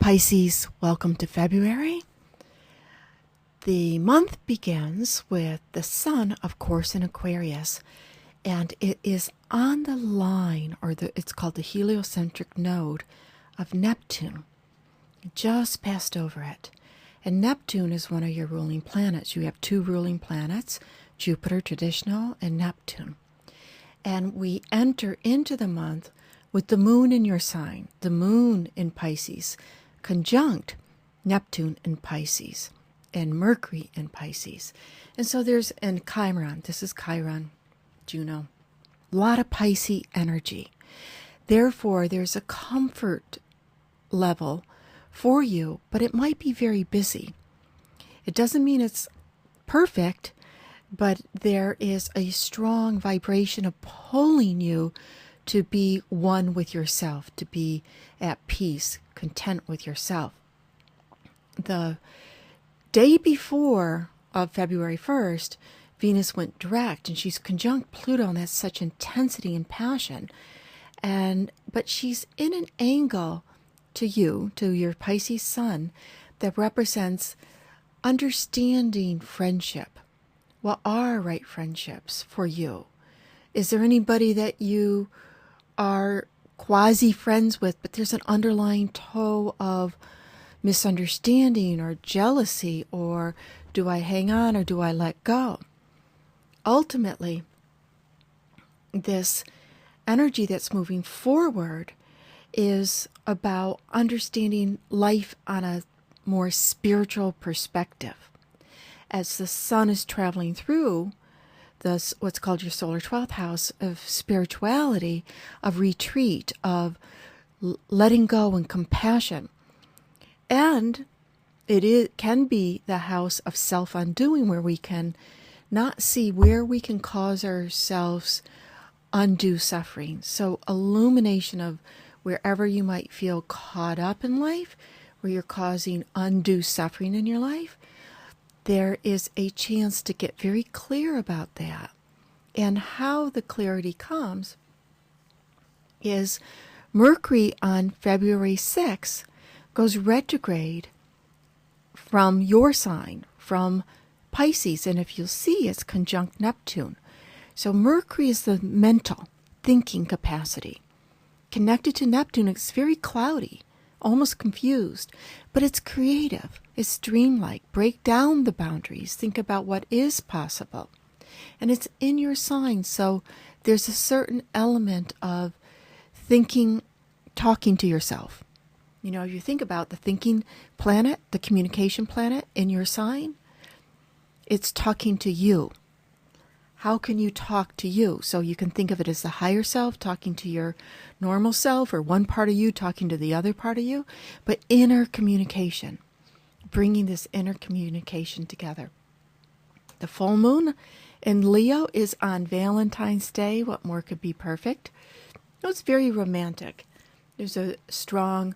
Pisces, welcome to February. The month begins with the sun, of course, in Aquarius, and it is on the line, it's called the heliocentric node of Neptune. Just passed over it. And Neptune is one of your ruling planets. You have two ruling planets, Jupiter traditional and Neptune. And we enter into the month with the moon in your sign, the moon in Pisces, conjunct Neptune in Pisces and Mercury in Pisces. And so and Chiron, this is Chiron, Juno, a lot of Pisces energy. Therefore, there's a comfort level for you, but it might be very busy. It doesn't mean it's perfect, but there is a strong vibration of pulling you to be one with yourself, to be at peace, content with yourself. The day before of February 1st, Venus went direct, and she's conjunct Pluto, and that's such intensity and passion. But she's in an angle to you, to your Pisces sun, that represents understanding friendship. What are right friendships for you? Is there anybody that you are quasi-friends with, but there's an underlying toe of misunderstanding or jealousy, or do I hang on or do I let go? Ultimately, this energy that's moving forward is about understanding life on a more spiritual perspective. As the sun is traveling through what's called your solar 12th house of spirituality, of retreat, of letting go and compassion. And can be the house of self-undoing, where we can not see where we can cause ourselves undue suffering. So illumination of wherever you might feel caught up in life, where you're causing undue suffering in your life, there is a chance to get very clear about that. And how the clarity comes is Mercury on February 6th goes retrograde from your sign, from Pisces. And if you'll see, it's conjunct Neptune. So Mercury is the mental thinking capacity. Connected to Neptune, it's very cloudy, almost confused, but it's creative. It's dreamlike. Break down the boundaries. Think about what is possible. And it's in your sign, so there's a certain element of thinking, talking to yourself. You know, if you think about the thinking planet, the communication planet in your sign, it's talking to you. How can you talk to you? So you can think of it as the higher self talking to your normal self, or one part of you talking to the other part of you, but inner communication, bringing this inner communication together. The full moon in Leo is on Valentine's Day. What more could be perfect? It's very romantic. There's a strong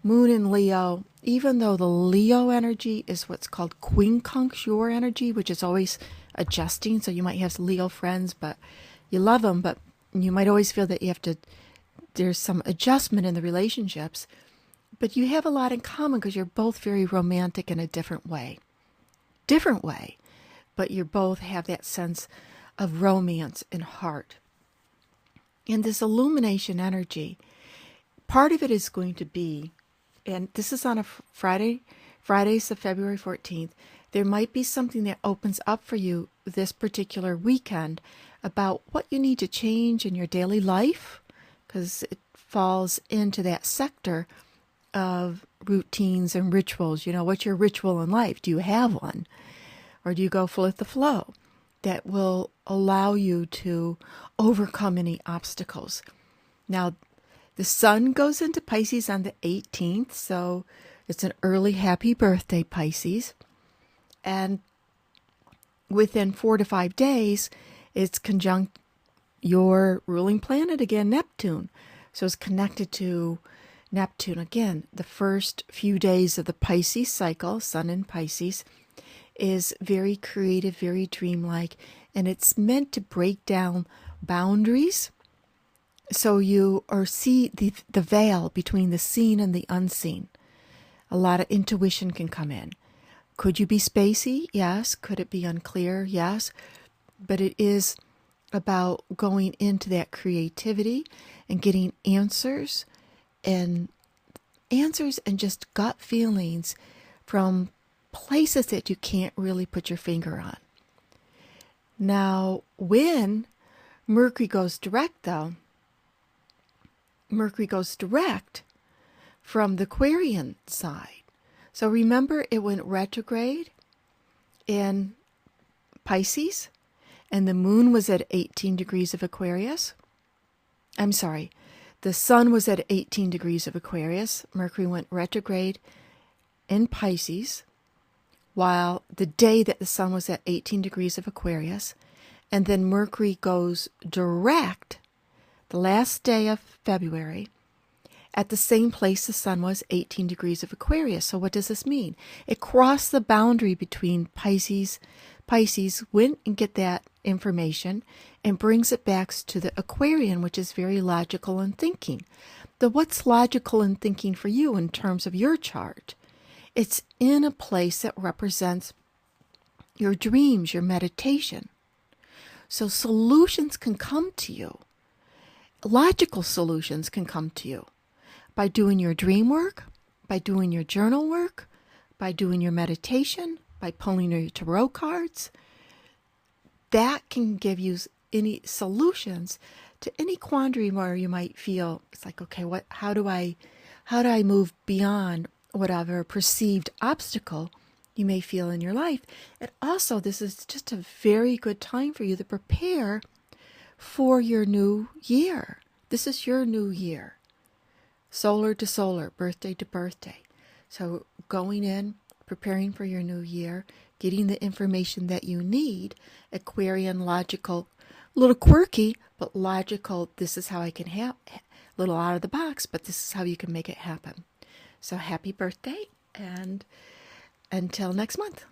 moon in Leo, even though the Leo energy is what's called quincunx, your energy, which is always adjusting. So you might have Leo friends, but you love them, but you might always feel that there's some adjustment in the relationships, but you have a lot in common because you're both very romantic in a different way, but you both have that sense of romance and heart. And this illumination energy, part of it is going to be, and this is on a Friday's the February 14th, there might be something that opens up for you this particular weekend about what you need to change in your daily life, because it falls into that sector of routines and rituals. You know, what's your ritual in life? Do you have one? Or do you go with the flow that will allow you to overcome any obstacles? Now, the sun goes into Pisces on the 18th, so it's an early happy birthday, Pisces. And within 4 to 5 days, it's conjunct your ruling planet again, Neptune. So it's connected to Neptune again. The first few days of the Pisces cycle, sun in Pisces, is very creative, very dreamlike, and it's meant to break down boundaries. So you see the veil between the seen and the unseen. A lot of intuition can come in. Could you be spacey? Yes. Could it be unclear? Yes. But it is about going into that creativity and getting answers and just gut feelings from places that you can't really put your finger on. Now, when Mercury goes direct, though, Mercury goes direct from the Aquarian side. So remember, it went retrograde in Pisces, and the moon was at 18 degrees of Aquarius. I'm sorry, the sun was at 18 degrees of Aquarius. Mercury went retrograde in Pisces, while the day that the sun was at 18 degrees of Aquarius, and then Mercury goes direct the last day of February at the same place the sun was, 18 degrees of Aquarius. So what does this mean? It crossed the boundary between Pisces. Pisces went and get that information and brings it back to the Aquarian, which is very logical and thinking. What's logical and thinking for you in terms of your chart? It's in a place that represents your dreams, your meditation. So solutions can come to you. Logical solutions can come to you by doing your dream work, by doing your journal work, by doing your meditation, by pulling your tarot cards. That can give you any solutions to any quandary where you might feel it's like, okay, how do I move beyond whatever perceived obstacle you may feel in your life? And also, this is just a very good time for you to prepare for your new year. This is your new year. Solar to solar, birthday to birthday. So going in, preparing for your new year, getting the information that you need, Aquarian, logical, a little quirky, but logical. This is how I can have, a little out of the box, but this is how you can make it happen. So happy birthday, and until next month.